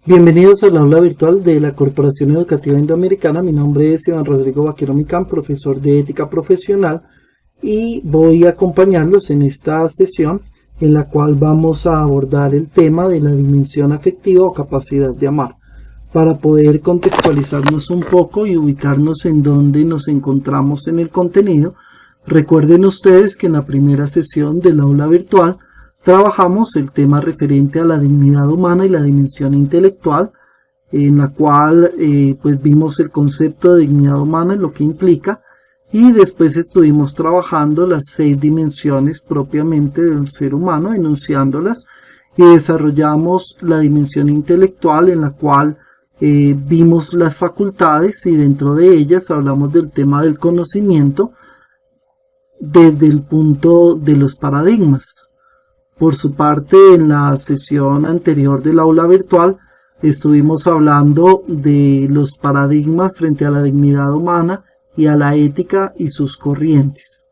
Bienvenidos al aula virtual de la Corporación Educativa Indoamericana. Mi nombre es Iván Rodrigo Vaquero Micán, profesor de ética profesional, y voy a acompañarlos en esta sesión en la cual vamos a abordar el tema de la dimensión afectiva o capacidad de amar, para poder contextualizarnos un poco y ubicarnos en dónde nos encontramos en el contenido. Recuerden ustedes que en la primera sesión del aula virtual trabajamos el tema referente a la dignidad humana y la dimensión intelectual, en la cual pues vimos el concepto de dignidad humana y lo que implica, y después estuvimos trabajando las 6 dimensiones propiamente del ser humano, enunciándolas, y desarrollamos la dimensión intelectual, en la cual vimos las facultades, y dentro de ellas hablamos del tema del conocimiento desde el punto de los paradigmas. Por su parte, en la sesión anterior del aula virtual estuvimos hablando de los paradigmas frente a la dignidad humana y a la ética y sus corrientes.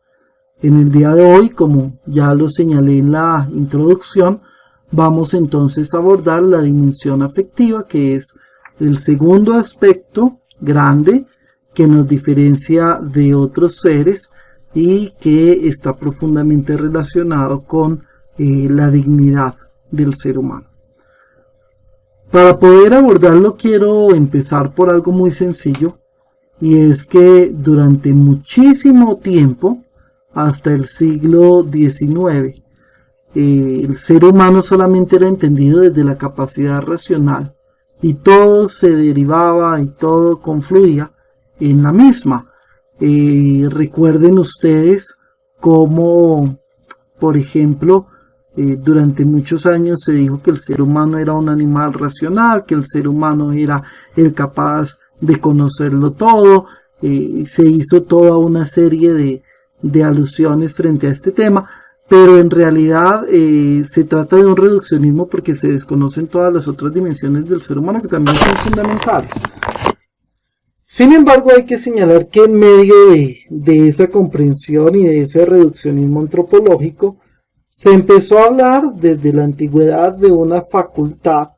En el día de hoy, como ya lo señalé en la introducción, vamos entonces a abordar la dimensión afectiva, que es el segundo aspecto grande que nos diferencia de otros seres y que está profundamente relacionado con la dignidad del ser humano. Para poder abordarlo quiero empezar por algo muy sencillo, y es que durante muchísimo tiempo, hasta el siglo XIX, el ser humano solamente era entendido desde la capacidad racional, y todo se derivaba y todo confluía en la misma. Recuerden ustedes cómo, por ejemplo, durante muchos años se dijo que el ser humano era un animal racional, que el ser humano era el capaz de conocerlo todo. Se hizo toda una serie de alusiones frente a este tema, pero en realidad se trata de un reduccionismo porque se desconocen todas las otras dimensiones del ser humano que también son fundamentales. Sin embargo, hay que señalar que en medio de esa comprensión y de ese reduccionismo antropológico, se empezó a hablar desde la antigüedad de una facultad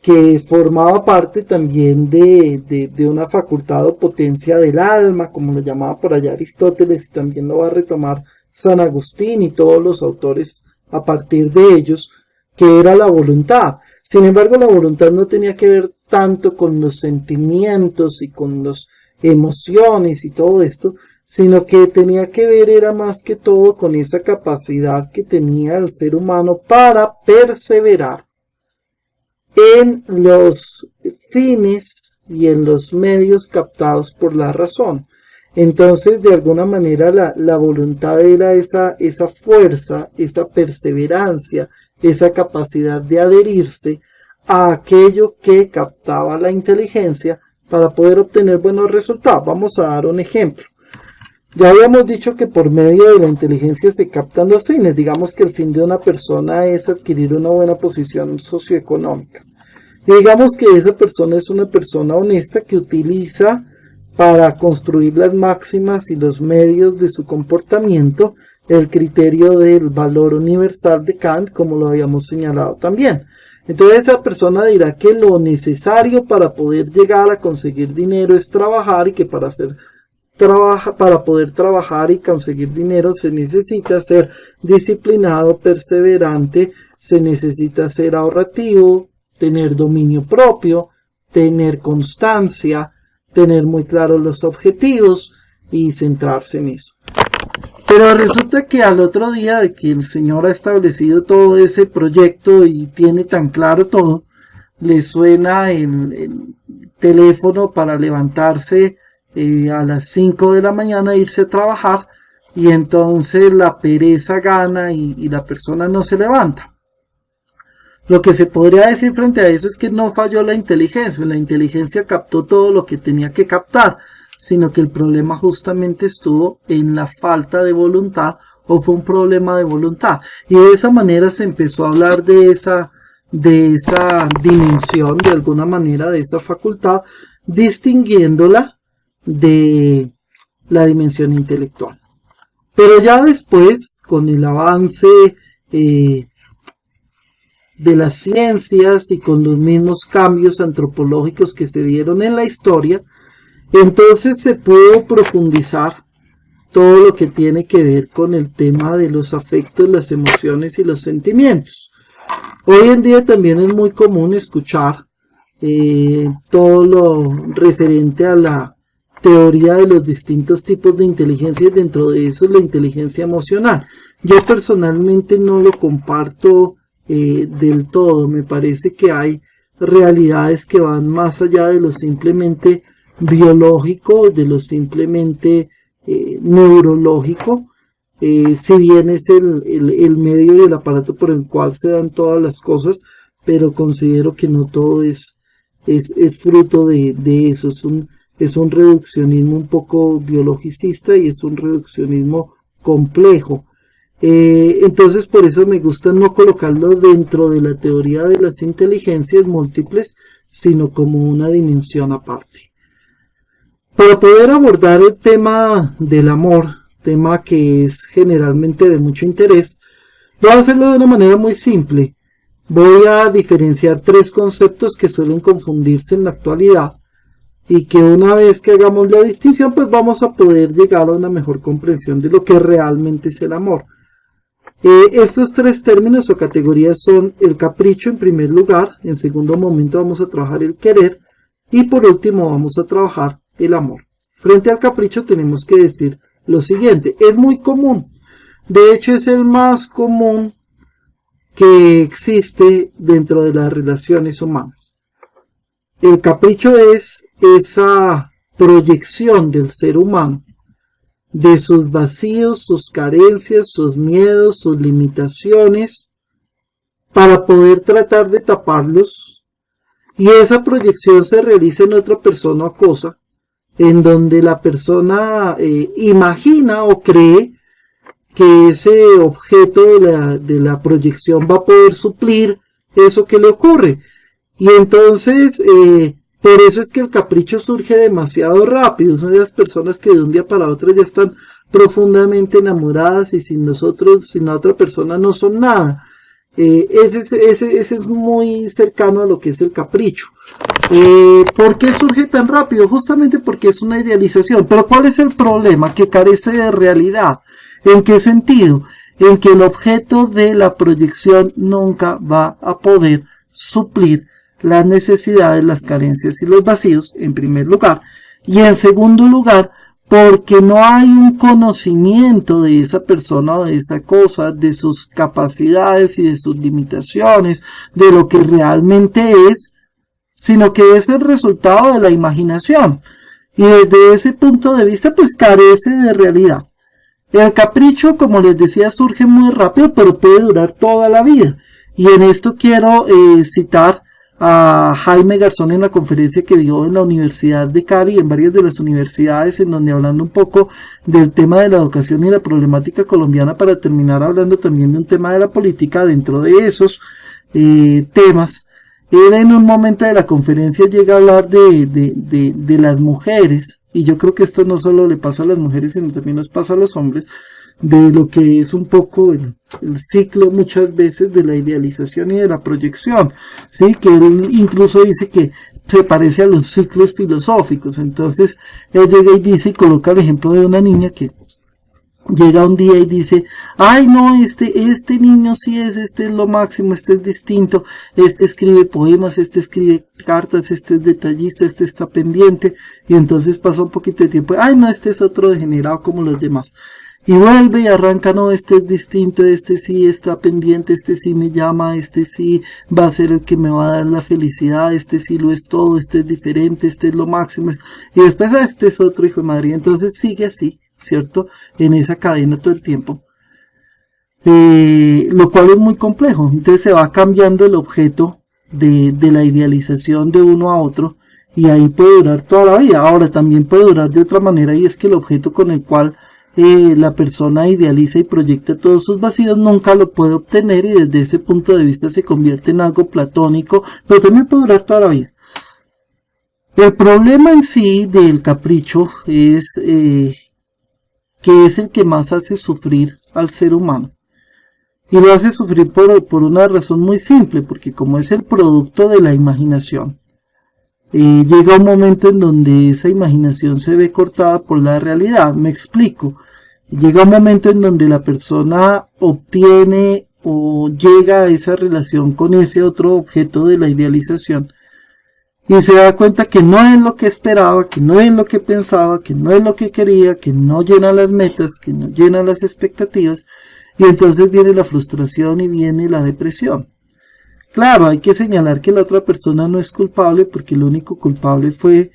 que formaba parte también de una facultad o potencia del alma, como lo llamaba por allá Aristóteles, y también lo va a retomar San Agustín y todos los autores a partir de ellos, que era la voluntad. Sin embargo, la voluntad no tenía que ver tanto con los sentimientos y con las emociones y todo esto, sino que tenía que ver era más que todo con esa capacidad que tenía el ser humano para perseverar en los fines y en los medios captados por la razón. Entonces, de alguna manera, la voluntad era esa fuerza, esa perseverancia, esa capacidad de adherirse a aquello que captaba la inteligencia para poder obtener buenos resultados. Vamos a dar un ejemplo. Ya habíamos dicho que por medio de la inteligencia se captan los fines. Digamos que el fin de una persona es adquirir una buena posición socioeconómica. Y digamos que esa persona es una persona honesta que utiliza para construir las máximas y los medios de su comportamiento el criterio del valor universal de Kant, como lo habíamos señalado también. Entonces esa persona dirá que lo necesario para poder llegar a conseguir dinero es trabajar, y que para poder trabajar y conseguir dinero se necesita ser disciplinado, perseverante, se necesita ser ahorrativo, tener dominio propio, tener constancia, tener muy claros los objetivos y centrarse en eso. Pero resulta que al otro día de que el señor ha establecido todo ese proyecto y tiene tan claro todo, le suena el teléfono para levantarse a las 5 de la mañana e irse a trabajar, y entonces la pereza gana y la persona no se levanta. Lo que se podría decir frente a eso es que no falló la inteligencia captó todo lo que tenía que captar, sino que el problema justamente estuvo en la falta de voluntad, o fue un problema de voluntad, y de esa manera se empezó a hablar de esa dimensión, de alguna manera, de esa facultad, distinguiéndola de la dimensión intelectual. Pero ya después, con el avance de las ciencias y con los mismos cambios antropológicos que se dieron en la historia, entonces se pudo profundizar todo lo que tiene que ver con el tema de los afectos, las emociones y los sentimientos. Hoy en día también es muy común escuchar todo lo referente a la teoría de los distintos tipos de inteligencia, y dentro de eso la inteligencia emocional. Yo personalmente no lo comparto del todo. Me parece que hay realidades que van más allá de lo simplemente biológico, de lo simplemente neurológico, si bien es el medio y el aparato por el cual se dan todas las cosas, pero considero que no todo es fruto de eso. Es un reduccionismo un poco biologicista y es un reduccionismo complejo. Entonces por eso me gusta no colocarlo dentro de la teoría de las inteligencias múltiples, sino como una dimensión aparte. Para poder abordar el tema del amor, tema que es generalmente de mucho interés, voy a hacerlo de una manera muy simple. Voy a diferenciar tres conceptos que suelen confundirse en la actualidad y que una vez que hagamos la distinción, pues vamos a poder llegar a una mejor comprensión de lo que realmente es el amor. Estos tres términos o categorías son el capricho en primer lugar, en segundo momento vamos a trabajar el querer y por último vamos a trabajar el amor. Frente al capricho tenemos que decir lo siguiente: es muy común, de hecho es el más común que existe dentro de las relaciones humanas. El capricho es esa proyección del ser humano de sus vacíos, sus carencias, sus miedos, sus limitaciones, para poder tratar de taparlos, y esa proyección se realiza en otra persona o cosa, en donde la persona imagina o cree que ese objeto de la proyección va a poder suplir eso que le ocurre. Y entonces, por eso es que el capricho surge demasiado rápido. Son las personas que de un día para otro ya están profundamente enamoradas y sin nosotros, sin la otra persona no son nada. Ese es muy cercano a lo que es el capricho. ¿Por qué surge tan rápido? Justamente porque es una idealización. Pero ¿cuál es el problema? Que carece de realidad. ¿En qué sentido? En que el objeto de la proyección nunca va a poder suplir las necesidades, las carencias y los vacíos, en primer lugar. Y en segundo lugar, porque no hay un conocimiento de esa persona o de esa cosa, de sus capacidades y de sus limitaciones, de lo que realmente es, sino que es el resultado de la imaginación. Y desde ese punto de vista, pues carece de realidad. El capricho, como les decía, surge muy rápido, pero puede durar toda la vida. Y en esto quiero citar a Jaime Garzón en la conferencia que dio en la Universidad de Cali, en varias de las universidades, en donde hablando un poco del tema de la educación y la problemática colombiana, para terminar hablando también de un tema de la política dentro de esos temas. Él en un momento de la conferencia llega a hablar de las mujeres, y yo creo que esto no solo le pasa a las mujeres, sino también nos pasa a los hombres, de lo que es un poco el ciclo muchas veces de la idealización y de la proyección, ¿sí? Que él incluso dice que se parece a los ciclos filosóficos. Entonces él llega y dice, y coloca el ejemplo de una niña que llega un día y dice: ay no, este niño sí este es lo máximo, este es distinto, este escribe poemas, este escribe cartas, este es detallista, este está pendiente. Y entonces pasa un poquito de tiempo: ay no, este es otro degenerado como los demás. Y vuelve y arranca: no, este es distinto, este sí está pendiente, este sí me llama, este sí va a ser el que me va a dar la felicidad, este sí lo es todo, este es diferente, este es lo máximo. Y después este es otro hijo de madre. Entonces sigue así, ¿cierto? En esa cadena todo el tiempo. Lo cual es muy complejo. Entonces se va cambiando el objeto de la idealización de uno a otro, y ahí puede durar toda la vida. Ahora también puede durar de otra manera, y es que el objeto con el cual la persona idealiza y proyecta todos sus vacíos nunca lo puede obtener, y desde ese punto de vista se convierte en algo platónico, pero también puede durar toda la vida. El problema en sí del capricho es que es el que más hace sufrir al ser humano. Y lo hace sufrir por una razón muy simple, porque como es el producto de la imaginación, llega un momento en donde esa imaginación se ve cortada por la realidad. Me explico. Llega un momento en donde la persona obtiene o llega a esa relación con ese otro objeto de la idealización y se da cuenta que no es lo que esperaba, que no es lo que pensaba, que no es lo que quería, que no llena las metas, que no llena las expectativas, y entonces viene la frustración y viene la depresión. Claro, hay que señalar que la otra persona no es culpable, porque el único culpable fue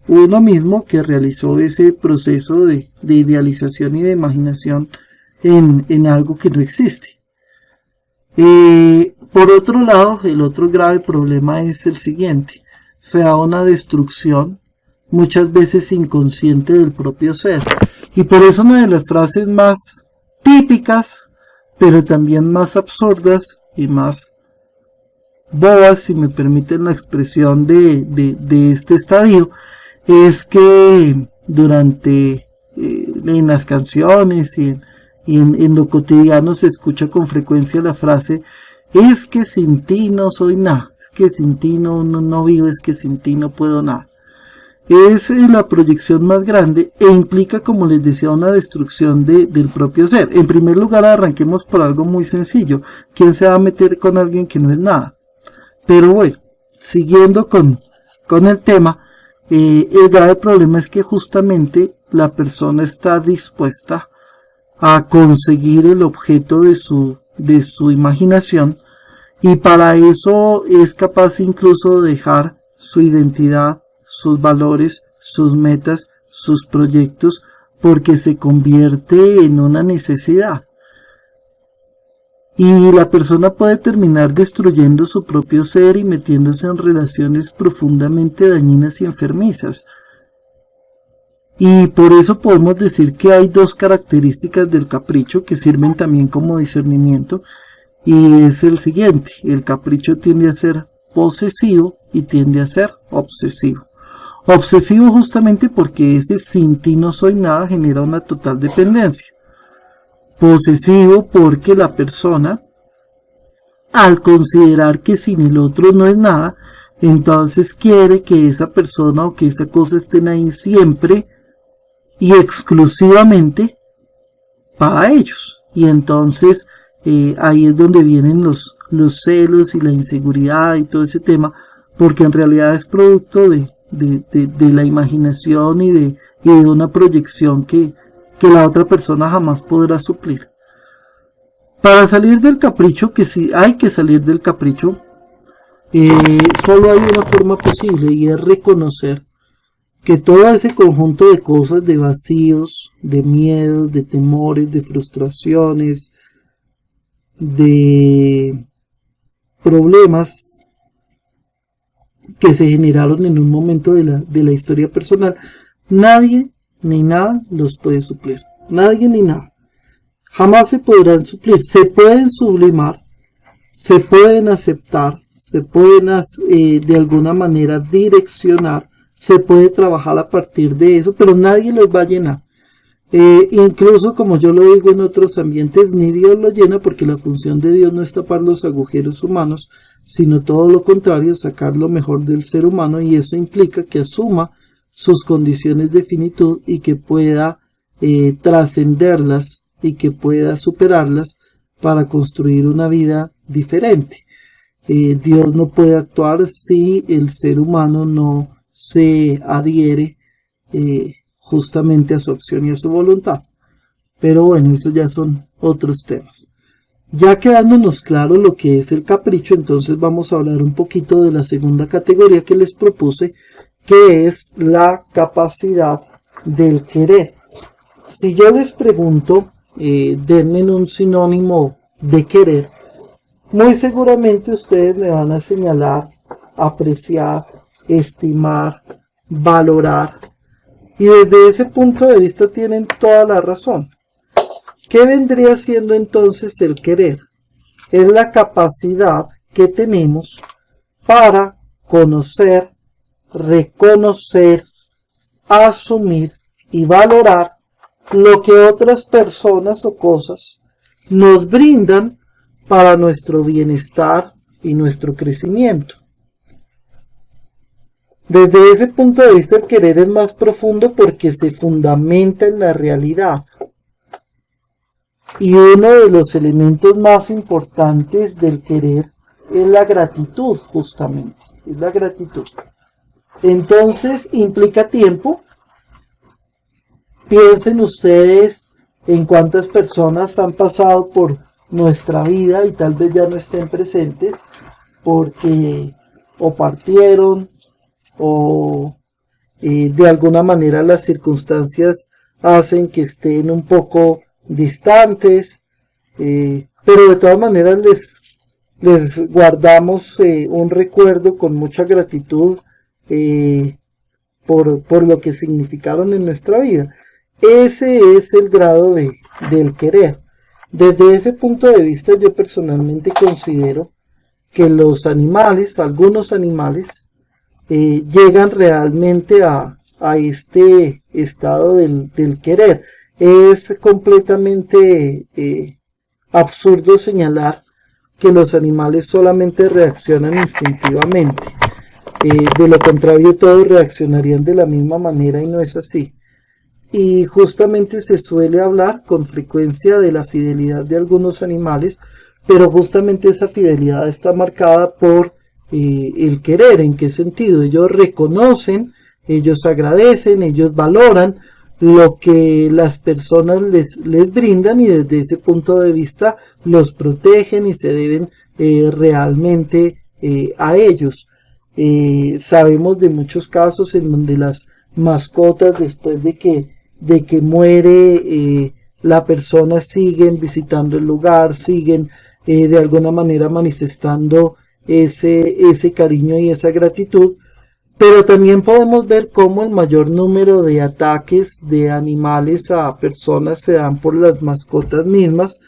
uno mismo que realizó ese proceso de idealización y de imaginación en algo que no existe. Por otro lado, el otro grave problema es el siguiente: se da una destrucción muchas veces inconsciente del propio ser, y por eso una de las frases más típicas, pero también más absurdas y más bobas, si me permiten la expresión de este estadio, es que durante en las canciones y en lo cotidiano se escucha con frecuencia la frase: es que sin ti no soy nada, es que sin ti no vivo, es que sin ti no puedo nada. Es la proyección más grande e implica, como les decía, una destrucción del propio ser. En primer lugar, arranquemos por algo muy sencillo: ¿quién se va a meter con alguien que no es nada? Pero bueno, siguiendo con el tema, el grave problema es que justamente la persona está dispuesta a conseguir el objeto de su imaginación, y para eso es capaz incluso de dejar su identidad, sus valores, sus metas, sus proyectos, porque se convierte en una necesidad. Y la persona puede terminar destruyendo su propio ser y metiéndose en relaciones profundamente dañinas y enfermizas. Y por eso podemos decir que hay dos características del capricho que sirven también como discernimiento, y es el siguiente: el capricho tiende a ser posesivo y tiende a ser obsesivo. Obsesivo justamente porque ese sin ti no soy nada genera una total dependencia. Posesivo porque la persona, al considerar que sin el otro no es nada, entonces quiere que esa persona o que esa cosa estén ahí siempre y exclusivamente para ellos. Y entonces ahí es donde vienen los celos y la inseguridad y todo ese tema, porque en realidad es producto de la imaginación y de una proyección que la otra persona jamás podrá suplir. Para salir del capricho, que sí hay que salir del capricho, solo hay una forma posible, y es reconocer que todo ese conjunto de cosas, de vacíos, de miedos, de temores, de frustraciones, de problemas que se generaron en un momento de la historia personal, nadie ni nada los puede suplir. Nadie ni nada. Jamás se podrán suplir. Se pueden sublimar, se pueden aceptar, se pueden de alguna manera direccionar, se puede trabajar a partir de eso, pero nadie los va a llenar. Incluso, como yo lo digo en otros ambientes, ni Dios lo llena, porque la función de Dios no es tapar los agujeros humanos, sino todo lo contrario, sacar lo mejor del ser humano, y eso implica que asuma sus condiciones de finitud y que pueda trascenderlas y que pueda superarlas para construir una vida diferente. Dios no puede actuar si el ser humano no se adhiere justamente a su opción y a su voluntad. Pero bueno, eso ya son otros temas. Ya quedándonos claro lo que es el capricho, entonces vamos a hablar un poquito de la segunda categoría que les propuse, que es la capacidad del querer. Si yo les pregunto, denme un sinónimo de querer, muy seguramente ustedes me van a señalar apreciar, estimar, valorar, y desde ese punto de vista tienen toda la razón. ¿Qué vendría siendo entonces el querer? Es la capacidad que tenemos para conocer, reconocer, asumir y valorar lo que otras personas o cosas nos brindan para nuestro bienestar y nuestro crecimiento. Desde ese punto de vista, el querer es más profundo porque se fundamenta en la realidad. Y uno de los elementos más importantes del querer es la gratitud, justamente. Es la gratitud. Entonces, implica tiempo. Piensen ustedes en cuántas personas han pasado por nuestra vida y tal vez ya no estén presentes porque o partieron o de alguna manera las circunstancias hacen que estén un poco distantes, pero de todas maneras les guardamos un recuerdo con mucha gratitud por lo que significaron en nuestra vida. Ese es el grado del querer. Desde ese punto de vista, yo personalmente considero que los animales, algunos animales, llegan realmente a este estado del querer. Es completamente absurdo señalar que los animales solamente reaccionan instintivamente. De lo contrario, todos reaccionarían de la misma manera y no es así. Y justamente se suele hablar con frecuencia de la fidelidad de algunos animales, pero justamente esa fidelidad está marcada por el querer. ¿En qué sentido? Ellos reconocen, ellos agradecen, ellos valoran lo que las personas les brindan y desde ese punto de vista los protegen y se deben realmente a ellos. Sabemos de muchos casos en donde las mascotas, después de que muere la persona, siguen visitando el lugar, siguen de alguna manera manifestando ese cariño y esa gratitud. Pero también podemos ver cómo el mayor número de ataques de animales a personas se dan por las mascotas mismas,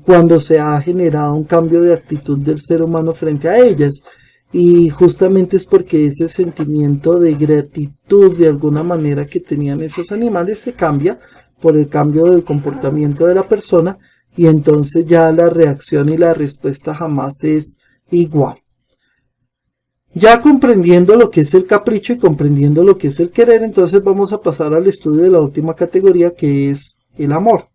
cuando se ha generado un cambio de actitud del ser humano frente a ellas. Y justamente es porque ese sentimiento de gratitud de alguna manera que tenían esos animales se cambia por el cambio del comportamiento de la persona, y entonces ya la reacción y la respuesta jamás es igual. Ya comprendiendo lo que es el capricho y comprendiendo lo que es el querer, entonces vamos a pasar al estudio de la última categoría, que es el amor.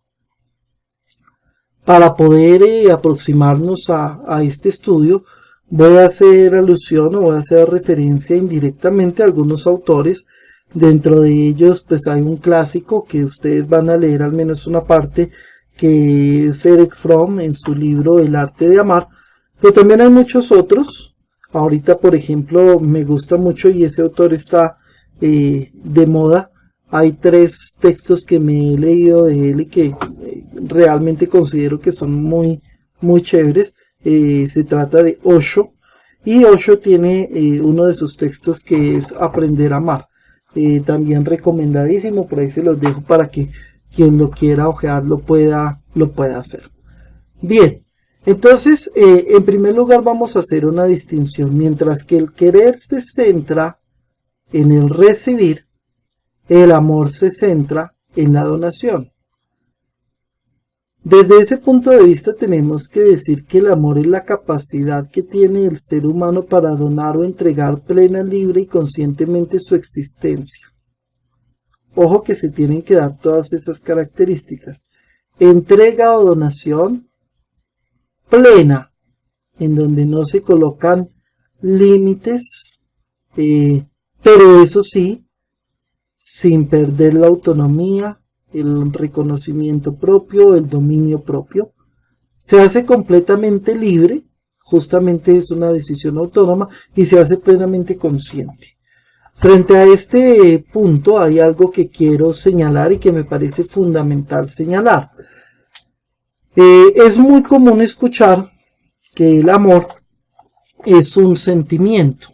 Para poder aproximarnos a este estudio, voy a hacer alusión o voy a hacer referencia indirectamente a algunos autores. Dentro de ellos pues hay un clásico que ustedes van a leer al menos una parte, que es Erich Fromm en su libro El arte de amar, pero también hay muchos otros. Ahorita, por ejemplo, me gusta mucho y ese autor está de moda. Hay 3 textos que me he leído de él y que realmente considero que son muy, muy chéveres. Se trata de Osho, y Osho tiene uno de sus textos que es Aprender a amar. También recomendadísimo, por ahí se los dejo para que quien lo quiera ojear lo pueda hacer. Bien. Entonces, en primer lugar vamos a hacer una distinción. Mientras que el querer se centra en el recibir, el amor se centra en la donación. Desde ese punto de vista tenemos que decir que el amor es la capacidad que tiene el ser humano para donar o entregar plena, libre y conscientemente su existencia. Ojo que se tienen que dar todas esas características. Entrega o donación plena, en donde no se colocan límites, pero eso sí, sin perder la autonomía, el reconocimiento propio, el dominio propio. Se hace completamente libre, justamente es una decisión autónoma, y se hace plenamente consciente. Frente a este punto hay algo que quiero señalar y que me parece fundamental señalar. Es muy común escuchar que el amor es un sentimiento.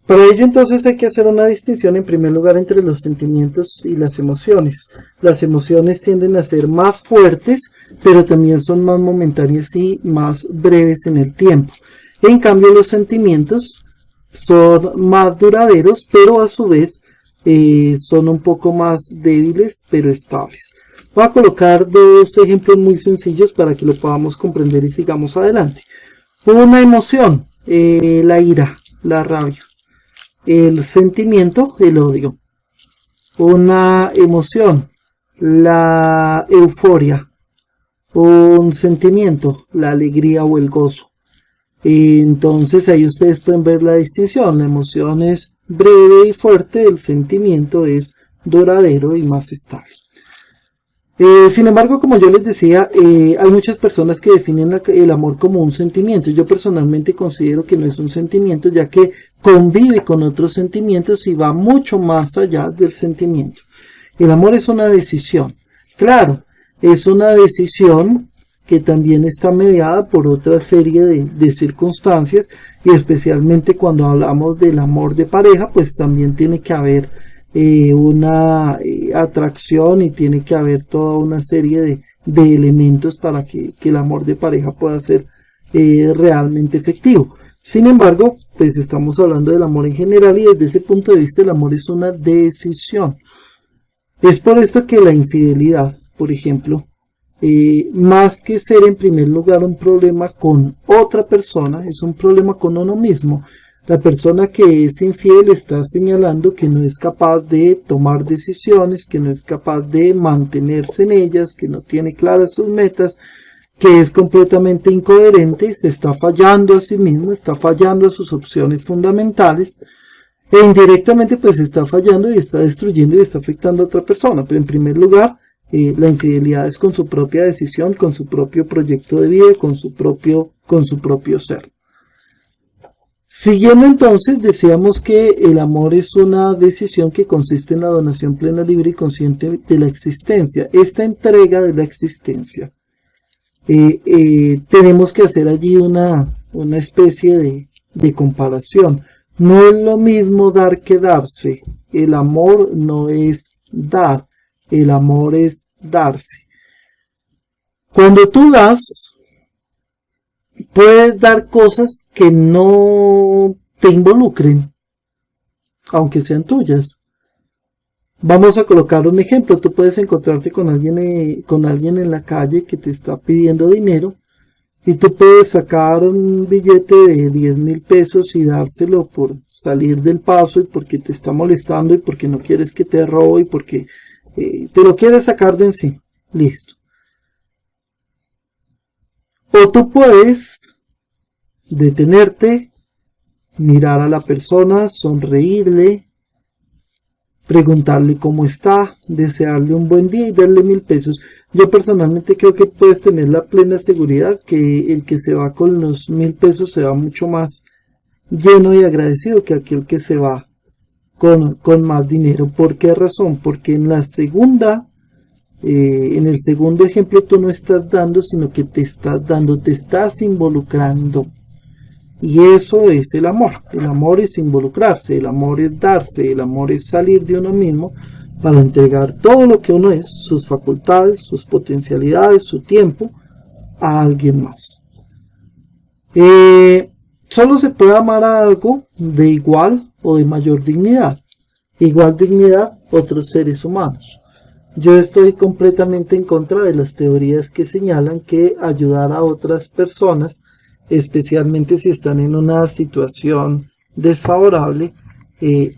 Para ello entonces hay que hacer una distinción en primer lugar entre los sentimientos y las emociones. Las emociones tienden a ser más fuertes, pero también son más momentáneas y más breves en el tiempo. En cambio los sentimientos son más duraderos, pero a su vez son un poco más débiles, pero estables. Voy a colocar dos ejemplos muy sencillos para que lo podamos comprender y sigamos adelante. Una emoción, la ira, la rabia. El sentimiento, el odio. Una emoción, la euforia. Un sentimiento, la alegría o el gozo. Entonces ahí ustedes pueden ver la distinción. La emoción es breve y fuerte, el sentimiento es duradero y más estable. Sin embargo, como yo les decía, hay muchas personas que definen el amor como un sentimiento. Yo personalmente considero que no es un sentimiento, ya que convive con otros sentimientos y va mucho más allá del sentimiento. El amor es una decisión. Claro, es una decisión que también está mediada por otra serie de circunstancias, y especialmente cuando hablamos del amor de pareja, pues también tiene que haber una atracción y tiene que haber toda una serie de elementos para que el amor de pareja pueda ser realmente efectivo. Sin embargo, pues estamos hablando del amor en general, y desde ese punto de vista el amor es una decisión. Es por esto que la infidelidad, por ejemplo, más que ser en primer lugar un problema con otra persona, es un problema con uno mismo. La persona que es infiel está señalando que no es capaz de tomar decisiones, que no es capaz de mantenerse en ellas, que no tiene claras sus metas, que es completamente incoherente, se está fallando a sí mismo, está fallando a sus opciones fundamentales, e indirectamente pues está fallando y está destruyendo y está afectando a otra persona. Pero en primer lugar, la infidelidad es con su propia decisión, con su propio proyecto de vida, con su propio ser. Siguiendo entonces, decíamos que el amor es una decisión que consiste en la donación plena, libre y consciente de la existencia. Esta entrega de la existencia, tenemos que hacer allí una especie de comparación. No es lo mismo dar que darse. El amor no es dar, el amor es darse. Cuando tú das, puedes dar cosas que no te involucren, aunque sean tuyas. Vamos a colocar un ejemplo. Tú puedes encontrarte con alguien en la calle que te está pidiendo dinero, y tú puedes sacar un billete de 10,000 pesos y dárselo por salir del paso, y porque te está molestando, y porque no quieres que te robe, y porque te lo quieres sacar de encima. Listo. O tú puedes detenerte, mirar a la persona, sonreírle, preguntarle cómo está, desearle un buen día y darle 1,000 pesos. Yo personalmente creo que puedes tener la plena seguridad que el que se va con los 1,000 pesos se va mucho más lleno y agradecido que aquel que se va con más dinero. ¿Por qué razón? Porque en el segundo ejemplo tú no estás dando, sino que te estás dando, te estás involucrando. Y eso es el amor. El amor es involucrarse, el amor es darse, el amor es salir de uno mismo para entregar todo lo que uno es, sus facultades, sus potencialidades, su tiempo, a alguien más. Solo se puede amar a algo de igual o de mayor dignidad. Igual dignidad, otros seres humanos. Yo estoy completamente en contra de las teorías que señalan que ayudar a otras personas, especialmente si están en una situación desfavorable,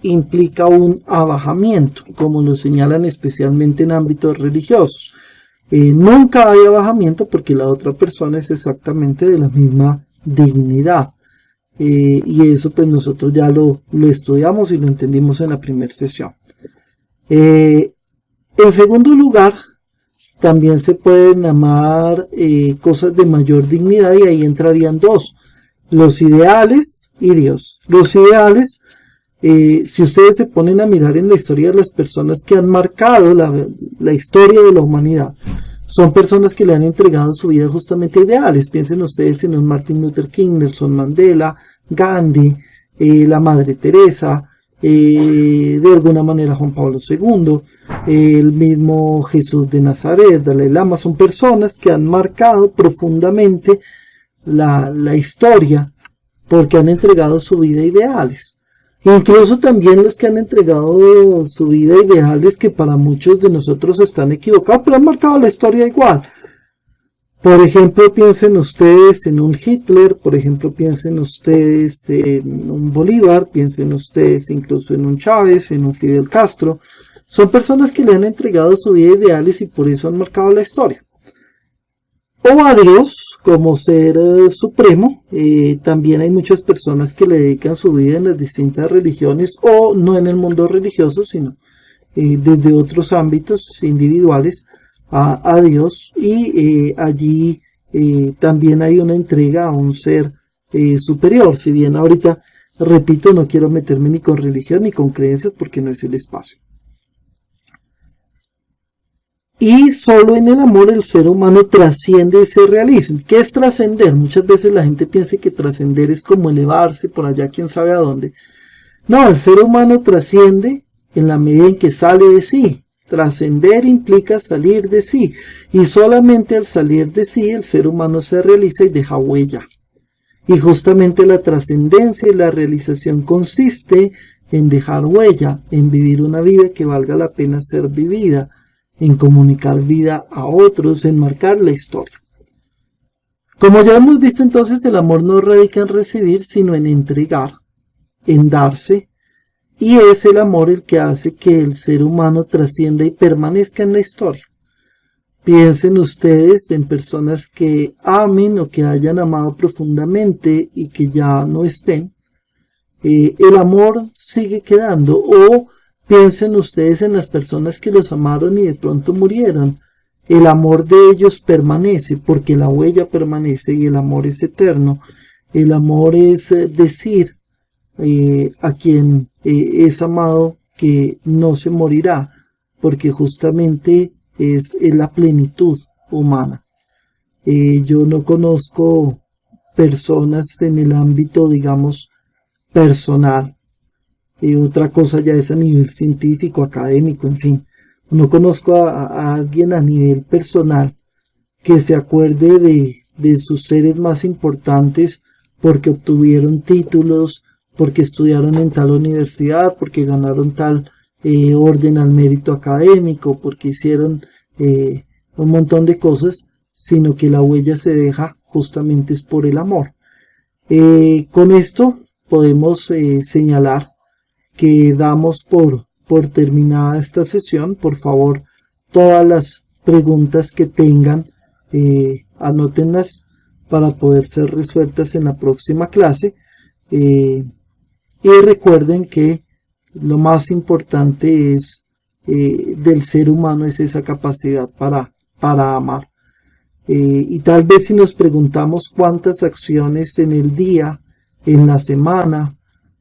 implica un abajamiento, como lo señalan especialmente en ámbitos religiosos. Nunca hay abajamiento porque la otra persona es exactamente de la misma dignidad. Y eso pues nosotros ya lo estudiamos y lo entendimos en la primera sesión. En segundo lugar, también se pueden amar cosas de mayor dignidad, y ahí entrarían dos: los ideales y Dios. Los ideales, si ustedes se ponen a mirar en la historia de las personas que han marcado la historia de la humanidad, son personas que le han entregado su vida justamente a ideales. Piensen ustedes en un Martin Luther King, Nelson Mandela, Gandhi, la Madre Teresa, de alguna manera Juan Pablo II, el mismo Jesús de Nazaret, Dalai Lama. Son personas que han marcado profundamente la historia porque han entregado su vida a ideales. Incluso también los que han entregado su vida a ideales que para muchos de nosotros están equivocados, pero han marcado la historia igual. Por ejemplo, piensen ustedes en un Hitler, por ejemplo, piensen ustedes en un Bolívar, piensen ustedes incluso en un Chávez, en un Fidel Castro. Son personas que le han entregado su vida a ideales y por eso han marcado la historia. O a Dios como ser supremo. También hay muchas personas que le dedican su vida en las distintas religiones, o no en el mundo religioso, sino desde otros ámbitos individuales a Dios, y allí también hay una entrega a un ser superior. Si bien ahorita, repito, no quiero meterme ni con religión ni con creencias porque no es el espacio. Y solo en el amor el ser humano trasciende ese realismo. ¿Qué es trascender? Muchas veces la gente piensa que trascender es como elevarse por allá, quién sabe a dónde. No, el ser humano trasciende en la medida en que sale de sí. Trascender implica salir de sí. Y solamente al salir de sí el ser humano se realiza y deja huella. Y justamente la trascendencia y la realización consiste en dejar huella, en vivir una vida que valga la pena ser vivida, en comunicar vida a otros, en marcar la historia. Como ya hemos visto, entonces, el amor no radica en recibir, sino en entregar, en darse, y es el amor el que hace que el ser humano trascienda y permanezca en la historia. Piensen ustedes en personas que amen o que hayan amado profundamente y que ya no estén. El amor sigue quedando. O piensen ustedes en las personas que los amaron y de pronto murieron. El amor de ellos permanece porque la huella permanece y el amor es eterno. El amor es decir a quien es amado que no se morirá, porque justamente es la plenitud humana. Yo no conozco personas en el ámbito, digamos, personal. Otra cosa ya es a nivel científico, académico, en fin. No conozco a alguien a nivel personal que se acuerde de sus seres más importantes porque obtuvieron títulos, porque estudiaron en tal universidad, porque ganaron tal orden al mérito académico, porque hicieron un montón de cosas, sino que la huella se deja justamente es por el amor. Con esto podemos señalar que damos por terminada esta sesión. Por favor, todas las preguntas que tengan, anótenlas para poder ser resueltas en la próxima clase. Y recuerden que lo más importante es del ser humano es esa capacidad para amar. Y tal vez si nos preguntamos cuántas acciones en el día, en la semana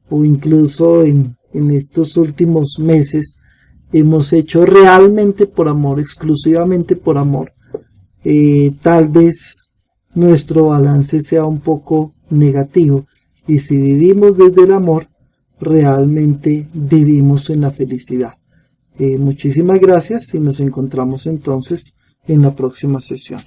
o incluso en estos últimos meses hemos hecho realmente por amor, exclusivamente por amor, tal vez nuestro balance sea un poco negativo. Y si vivimos desde el amor, realmente vivimos en la felicidad. Muchísimas gracias y nos encontramos entonces en la próxima sesión.